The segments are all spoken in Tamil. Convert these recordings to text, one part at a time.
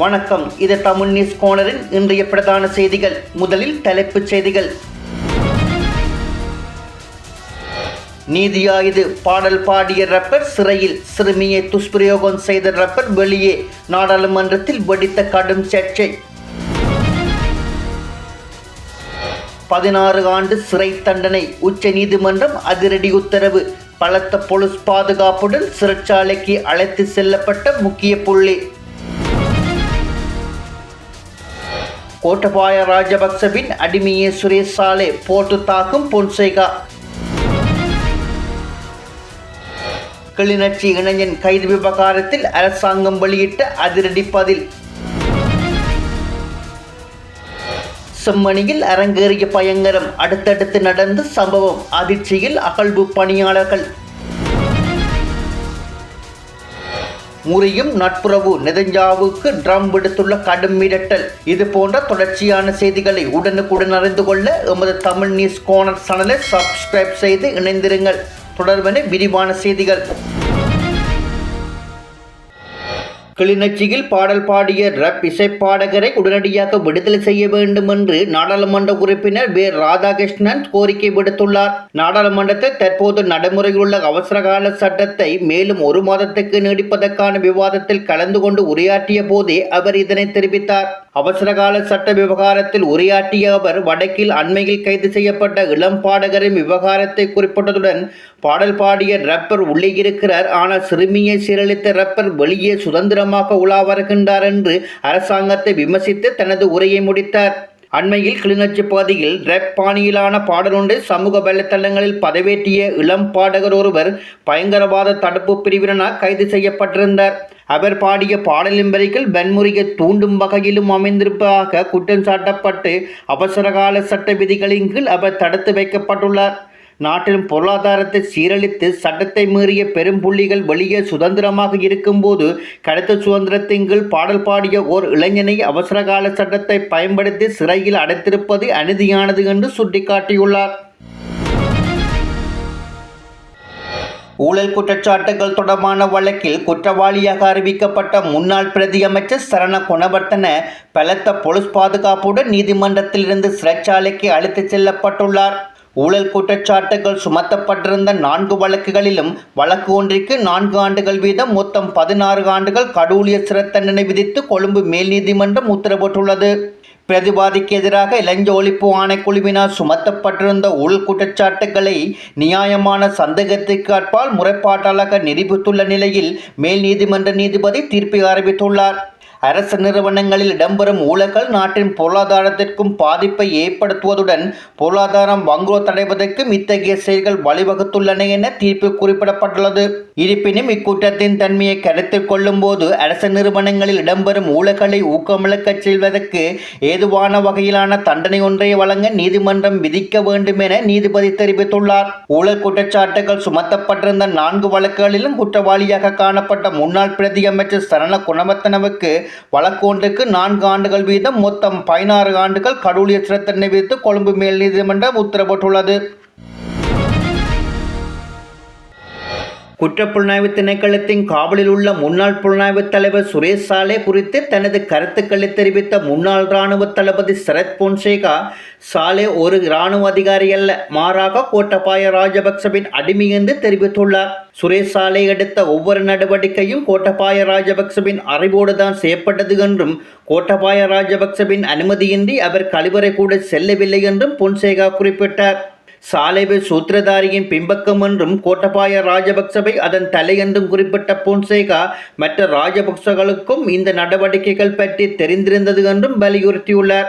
வணக்கம். இது தமிழ் நியூஸ் கோனரின் இன்றைய பிரதான செய்திகள். முதலில் தலைப்புச் செய்திகள். நீதியா இது? பாடல் பாடிய ரப்பர் சிறையில், சிறுமியை துஷ்பிரயோகம் செய்த ரப்பர் வெளியே. நாடாளுமன்றத்தில் வெடித்த கடும் சர்ச்சை. 16 ஆண்டு சிறை தண்டனை, உச்ச நீதிமன்றம் அதிரடி உத்தரவு. பலத்த போலீஸ் பாதுகாப்புடன் சிறைச்சாலைக்கு அழைத்து செல்லப்பட்ட முக்கிய புள்ளி. கோட்டபாய ராஜபக்சவின் அடிமையை சுரேஷ் சாலே போட்டு தாக்கும் பொன்சேகா. கிளிநொச்சி இளைஞன் கைது விவகாரத்தில் அரசாங்கம் வெளியிட்ட அதிரடி பதில். செம்மணியில் அரங்கேறிய பயங்கரம், அடுத்தடுத்து நடந்த சம்பவம், அதிர்ச்சியில் அகழ்வு பணியாளர்கள். முறியும் நட்புறவு, நெதன்யாவுக்கு ட்ரம் விடுத்துள்ள கடும் மிரட்டல். இது போன்ற தொடர்ச்சியான செய்திகளை உடனுக்குடன் அறிந்து கொள்ள எமது தமிழ் நியூஸ் கோனர் சேனலை சப்ஸ்கிரைப் செய்து இணைந்திருங்கள். தொடர்பான விரிவான செய்திகள். கிளிநொச்சியில் பாடல் பாடிய ரப் இசைப்பாடகரை உடனடியாக விடுதலை செய்ய வேண்டும் என்று நாடாளுமன்ற உறுப்பினர் வே. ராதாகிருஷ்ணன் கோரிக்கை விடுத்துள்ளார். நாடாளுமன்றத்தில் தற்போது நடைமுறையில் உள்ள அவசரகால சட்டத்தை மேலும் 1 மாதத்துக்கு நீடிப்பதற்கான விவாதத்தில் கலந்து கொண்டு உரையாற்றிய போதே அவர் இதனை தெரிவித்தார். அவசரகால சட்ட விவகாரத்தில் உரையாற்றிய அவர் வடக்கில் அண்மையில் கைது செய்யப்பட்ட இளம் பாடகரின் விவகாரத்தை குறிப்பிட்டதுடன் பாடல் பாடிய ரப்பர் உள்ளே இருக்கிறார், ஆனால் சிறுமியை சீரழித்த ரப்பர் வெளியே சுதந்திரமாக உலா வருகின்றார் என்று அரசாங்கத்தை விமர்சித்து தனது உரையை முடித்தார். அண்மையில் கிளிநொச்சி பகுதியில் ரப் பாணியிலான பாடலொன்றை சமூக வலைத்தளங்களில் பதிவேற்றிய இளம் பாடகர் ஒருவர் பயங்கரவாத தடுப்பு பிரிவினரால் கைது செய்யப்பட்டிருந்தார். அவர் பாடிய பாடலின் வரிகள் வன்முறையை தூண்டும் வகையிலும் அமைந்திருப்பதாக குற்றம் சாட்டப்பட்டு அவசரகால சட்ட விதிகளின் கீழ் அவர் தடுத்து வைக்கப்பட்டுள்ளார். நாட்டின் பொருளாதாரத்தை சீரழித்து சட்டத்தை மீறிய பெரும் புள்ளிகள் வெளியே சுதந்திரமாக இருக்கும்போது கடத்த சுதந்திரத்தின் கீழ் பாடல் பாடிய ஓர் இளைஞனை அவசரகால சட்டத்தை பயன்படுத்தி சிறையில் அடைத்திருப்பது அநீதியானது என்று சுட்டிக்காட்டியுள்ளார். ஊழல் குற்றச்சாட்டுகள் தொடர்பான வழக்கில் குற்றவாளியாக அறிவிக்கப்பட்ட முன்னாள் பிரதி அமைச்சர் சரண குணவர்த்தன பலத்த போலீஸ் பாதுகாப்புடன் நீதிமன்றத்திலிருந்து சிறைச்சாலைக்கு அழைத்துச் செல்லப்பட்டுள்ளார். ஊழல் குற்றச்சாட்டுகள் சுமத்தப்பட்டிருந்த 4 வழக்குகளிலும் வழக்கு ஒன்றிற்கு 4 ஆண்டுகள் வீதம் மொத்தம் 16 ஆண்டுகள் கடூழிய சிறை தண்டனை விதித்து கொழும்பு மேல் நீதிமன்றம் உத்தரவிட்டுள்ளது. பிரதிவாதிக்கு எதிராக லஞ்ச ஒழிப்பு ஆணைக்குழுவினால் சுமத்தப்பட்டிருந்த ஊழல் குற்றச்சாட்டுகளை நியாயமான சந்தேகத்திற்கு அப்பால் முறைப்பாட்டாளர்கள் நிரூபித்துள்ள நிலையில் மேல் நீதிமன்ற நீதிபதி தீர்ப்பை அறிவித்துள்ளார். அரசு நிறுவனங்களில் இடம்பெறும் ஊழல்கள் நாட்டின் பொருளாதாரத்திற்கும் பாதிப்பை ஏற்படுத்துவதுடன் பொருளாதாரம் வங்குரோத் அடைவதற்கும் இத்தகைய செயல்கள் வழிவகுத்துள்ளன என தீர்ப்பில் குறிப்பிடப்பட்டுள்ளது. இருப்பினும் இக்குற்றத்தின் தன்மையை கருத்தில் கொள்ளும் போது அரசு நிறுவனங்களில் இடம்பெறும் ஊழல்களை ஊக்கமிழக்கச் செய்வதற்கு ஏதுவான வகையிலான தண்டனை ஒன்றை வழங்க நீதிமன்றம் விதிக்க வேண்டும் என நீதிபதி தெரிவித்துள்ளார். ஊழல் குற்றச்சாட்டுகள் சுமத்தப்பட்டிருந்த 4 வழக்குகளிலும் குற்றவாளியாக காணப்பட்ட முன்னாள் பிரதி அமைச்சர் சரண குணவர்த்தனவுக்கு வழக்கு ஒன்றுக்கு 4 ஆண்டுகள் வீதம் மொத்தம் 16 ஆண்டுகள் கடூழிய சிறை தண்டனை விதித்து கொழும்பு மேல் நீதிமன்றம் உத்தரவிட்டுள்ளது. குற்றப்புலனாய்வு திணைக்களத்தின் காவலில் உள்ள முன்னாள் புலனாய்வு தலைவர் சுரேஷ் சாலே குறித்து தனது கருத்துக்களை தெரிவித்த முன்னாள் இராணுவ தளபதி சரத் பொன்சேகா, சாலே ஒரு இராணுவ அதிகாரி அல்ல, மாறாக கோட்டபாய ராஜபக்சவின் அடிமை என்று தெரிவித்துள்ளார். சுரேஷ் சாலே எடுத்த ஒவ்வொரு நடவடிக்கையும் கோட்டபாய ராஜபக்சவின் அறிவோடு தான் செய்யப்பட்டது என்றும் கோட்டபாய ராஜபக்சவின் அனுமதியின்றி அவர் கழிவறை கூட செல்லவில்லை என்றும் பொன்சேகா குறிப்பிட்டார். சாலேவை சூத்திரதாரியின் பின்பக்கம் என்றும் கோட்டபாய ராஜபக்சவை அதன் தலை என்றும் குறிப்பிட்ட பொன்சேகா மற்ற ராஜபக்சகளுக்கும் இந்த நடவடிக்கைகள் பற்றி தெரிந்திருந்தது என்றும் வலியுறுத்தியுள்ளார்.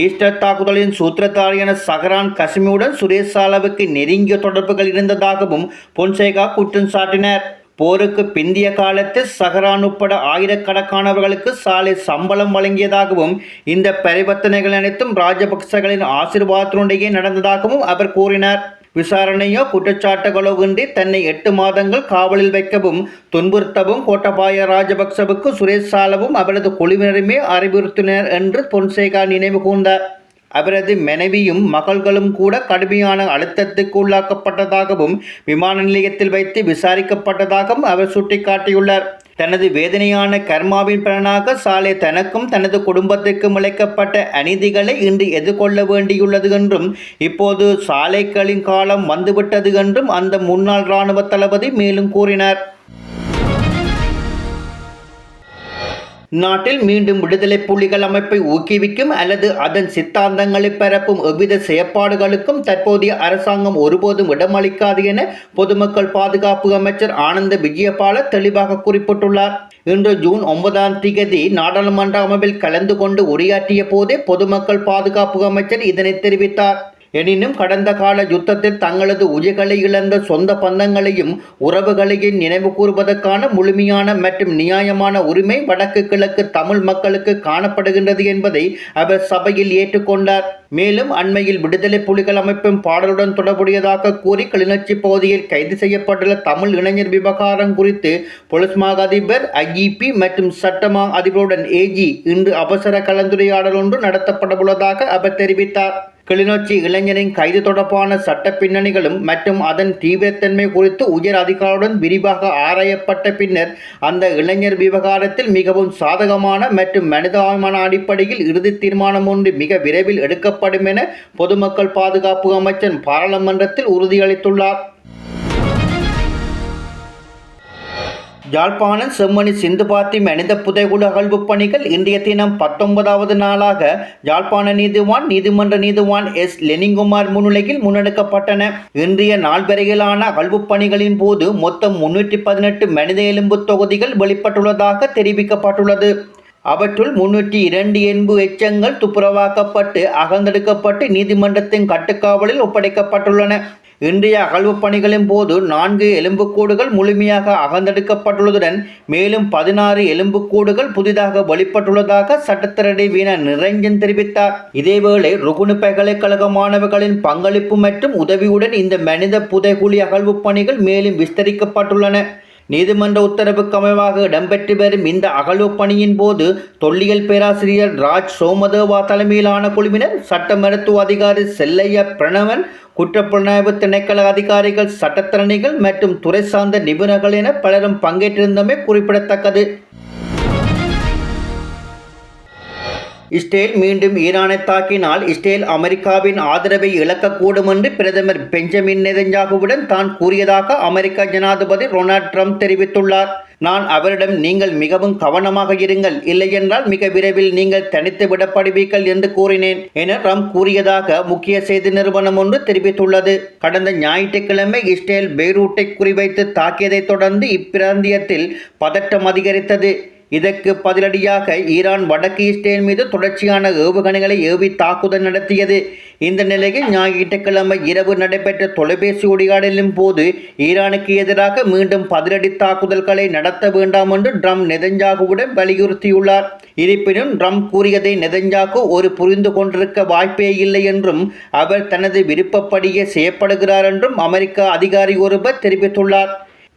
ஈஸ்டர் தாக்குதலின் சூத்திரதாரியான சஹரான் கசிமியுடன் சுரேஷ் சாலேவுக்கு நெருங்கிய தொடர்புகள் இருந்ததாகவும் பொன்சேகா குற்றம் சாட்டினார். போருக்கு பிந்திய காலத்தில் சஹரான் உட்பட ஆயிரக்கணக்கானவர்களுக்கு சாலே சம்பளம் வழங்கியதாகவும் இந்த பரிவர்த்தனைகள் அனைத்தும் ராஜபக்சகளின் ஆசீர்வாதத்தினுடைய நடந்ததாகவும் அவர் கூறினார். விசாரணையோ குற்றச்சாட்டுகளோ இன்றி தன்னை 8 மாதங்கள் காவலில் வைக்கவும் துன்புறுத்தவும் கோட்டபாய ராஜபக்சவுக்கு சுரேஷ் சாலேவும் அவரது குழுவினருமே அறிவுறுத்தினர் என்று பொன்சேகா நினைவு கூர்ந்தார். அவரது மனைவியும் மகள்களும் கூட கடுமையான அழுத்தத்துக்கு உள்ளாக்கப்பட்டதாகவும் விமான நிலையத்தில் வைத்து விசாரிக்கப்பட்டதாகவும் அவர் சுட்டிக்காட்டியுள்ளார். தனது வேதனையான கர்மாவின் பலனாக சாலே தனக்கும் தனது குடும்பத்திற்கும் இழைக்கப்பட்ட அநீதிகளை இன்று எதிர்கொள்ள வேண்டியுள்ளது என்றும் இப்போது சாலைகளின் காலம் வந்துவிட்டது என்றும் அந்த முன்னாள் இராணுவ தளபதி மேலும் கூறினார். நாட்டில் மீண்டும் விடுதலை புலிகள் அமைப்பை ஊக்குவிக்கும் அல்லது அதன் சித்தாந்தங்களை பரப்பும் எவ்வித செயற்பாடுகளுக்கும் தற்போதைய அரசாங்கம் ஒருபோதும் இடமளிக்காது என பொதுமக்கள் பாதுகாப்பு அமைச்சர் ஆனந்த விஜயபால தெளிவாக குறிப்பிட்டுள்ளார். இன்று ஜூன் 9 நாடாளுமன்ற அமர்வில் கலந்து கொண்டு உரையாற்றிய போதே பொதுமக்கள் பாதுகாப்பு அமைச்சர் இதனை தெரிவித்தார். எனினும் கடந்த கால யுத்தத்தில் தங்களது உயிர்களை இழந்த சொந்த பந்தங்களையும் உறவுகளையும் நினைவு கூறுவதற்கான முழுமையான மற்றும் நியாயமான உரிமை வடக்கு கிழக்கு தமிழ் மக்களுக்கு காணப்படுகின்றது என்பதை அவர் சபையில் ஏற்றுக்கொண்டார். மேலும் அண்மையில் விடுதலை புலிகள் அமைப்பின் பாடலுடன் தொடர்புடையதாக கூறி கிளிநொச்சி பகுதியில் கைது செய்யப்பட்டுள்ள தமிழ் இளைஞர் விவகாரம் குறித்து போலீஸ் மா அதிபர் IGP மற்றும் சட்டமா அதிபருடன் AG இன்று அவசர கலந்துரையாடல் ஒன்று நடத்தப்படவுள்ளதாக அவர் தெரிவித்தார். கிளிநொச்சி இளைஞரின் கைது தொடர்பான சட்ட பின்னணிகளும் மற்றும் அதன் தீவிரத்தன்மை குறித்து உயர் அதிகாரியுடன் விரிவாக ஆராயப்பட்ட பின்னர் அந்த இளைஞர் விவகாரத்தில் மிகவும் சாதகமான மற்றும் மனிதாபிமான அடிப்படையில் இறுதி தீர்மானம் ஒன்று மிக விரைவில் எடுக்கப்படும் என பொதுமக்கள் பாதுகாப்பு அமைச்சர் பாராளுமன்றத்தில் உறுதியளித்துள்ளார். யாழ்ப்பாணம் செம்மணி சிந்துபாத்தி மனித புதைகுழி அகழ்வு பணிகள் இன்றைய தினம் 19வது நாளாக யாழ்ப்பாண நீதிமன்ற நீதிவான் S. லெனின்குமார் முன்னிலையில் முன்னெடுக்கப்பட்டன. இன்றைய நாள் வரையிலான அகழ்வு பணிகளின் போது மொத்தம் 318 மனித எலும்பு தொகுதிகள் வெளிப்பட்டுள்ளதாக தெரிவிக்கப்பட்டுள்ளது. அவற்றுள் 302 எலும்பு எச்சங்கள் துப்புரவாக்கப்பட்டு அகழ்ந்தெடுக்கப்பட்டு நீதிமன்றத்தின் கட்டுக்காவலில் ஒப்படைக்கப்பட்டுள்ளன. இன்றைய அகழ்வு பணிகளின் போது 4 எலும்புக்கூடுகள் முழுமையாக அகழ்ந்தெடுக்கப்பட்டுள்ளதுடன் மேலும் 16 எலும்புக்கூடுகள் புதிதாக வெளிப்பட்டுள்ளதாக சட்டத்தரணி வீண நிரஞ்சன் தெரிவித்தார். இதேவேளை ருகுணு பல்கலைக்கழக மாணவர்களின் பங்களிப்பு மற்றும் உதவியுடன் இந்த மனித புதைகுழி அகழ்வு பணிகள் மேலும் விஸ்தரிக்கப்பட்டுள்ளன. நீதிமன்ற உத்தரவுக்கு அமைவாக இடம்பெற்று வரும் இந்த அகழ்வு பணியின் போது தொல்லியல் பேராசிரியர் ராஜ் சோமதேவா தலைமையிலான குழுவினர், சட்ட மருத்துவ அதிகாரி செல்லையா பிரணவன், குற்றப்புலனாய்வு திணைக்கள அதிகாரிகள், சட்டத்தரணிகள் மற்றும் துறை சார்ந்த நிபுணர்கள் என பலரும் பங்கேற்றிருந்தமை குறிப்பிடத்தக்கது. இஸ்ரேல் மீண்டும் ஈரானை தாக்கினால் இஸ்ரேல் அமெரிக்காவின் ஆதரவை இழக்கக்கூடும் என்று பிரதமர் பெஞ்சமின் நெதன்யாகுவுடன் தான் கூறியதாக அமெரிக்க ஜனாதிபதி டொனால்ட் ட்ரம்ப் தெரிவித்துள்ளார். நான் அவரிடம் நீங்கள் மிகவும் கவனமாக இருங்கள், இல்லையென்றால் மிக விரைவில் நீங்கள் தனித்து விடப்படுவீர்கள் என்று கூறினேன் என ட்ரம்ப் கூறியதாக முக்கிய செய்தி நிறுவனம் ஒன்று தெரிவித்துள்ளது. கடந்த ஞாயிற்றுக்கிழமை இஸ்ரேல் பெய்ரூட்டை குறிவைத்து தாக்கியதைத் தொடர்ந்து இப்பிராந்தியத்தில் பதட்டம் அதிகரித்தது. இதற்கு பதிலடியாக ஈரான் வடக்கு இஸ்ரேல் மீது தொடர்ச்சியான ஏவுகணைகளை ஏவி தாக்குதல் நடத்தியது. இந்த நிலையில் ஞாயிற்றுக்கிழமை இரவு நடைபெற்ற தொலைபேசி உரையாடலின் போது ஈரானுக்கு எதிராக மீண்டும் பதிலடி தாக்குதல்களை நடத்த வேண்டாம் என்று ட்ரம்ப் நெதன்யாகுவுடன் வலியுறுத்தியுள்ளார். இருப்பினும் ட்ரம்ப் கூறியதை நெதன்யாகு ஒரு புரிந்து கொண்டிருக்க வாய்ப்பே இல்லை என்றும் அவர் தனது விருப்பப்படியே செய்யப்படுகிறார் என்றும் அமெரிக்க அதிகாரி ஒருவர் தெரிவித்துள்ளார்.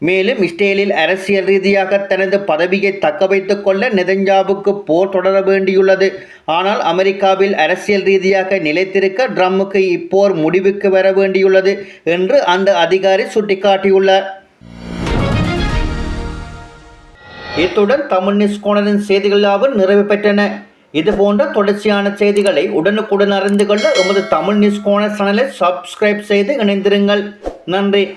மேலும் இஸ்ரேலில் அரசியல் ரீதியாக தனது பதவியை தக்க வைத்துக் கொள்ள நெதன்யாகுவுக்கு போர் தொடர வேண்டியுள்ளது. ஆனால் அமெரிக்காவில் அரசியல் ரீதியாக நிலைத்திருக்க ட்ரம்புக்கு இப்போர் முடிவுக்கு வர வேண்டியுள்ளது என்று அந்த அதிகாரி சுட்டிக்காட்டியுள்ளார். இத்துடன் தமிழ் நியூஸ் கோணரின் செய்திகள் யாவும் நிறைவு பெற்றன. இதுபோன்ற தொடர்ச்சியான செய்திகளை உடனுக்குடன் அறிந்து கொள்ள எமது தமிழ் நியூஸ் கோணர் சேனலை சப்ஸ்கிரைப் செய்து இணைந்திருங்கள். நன்றி.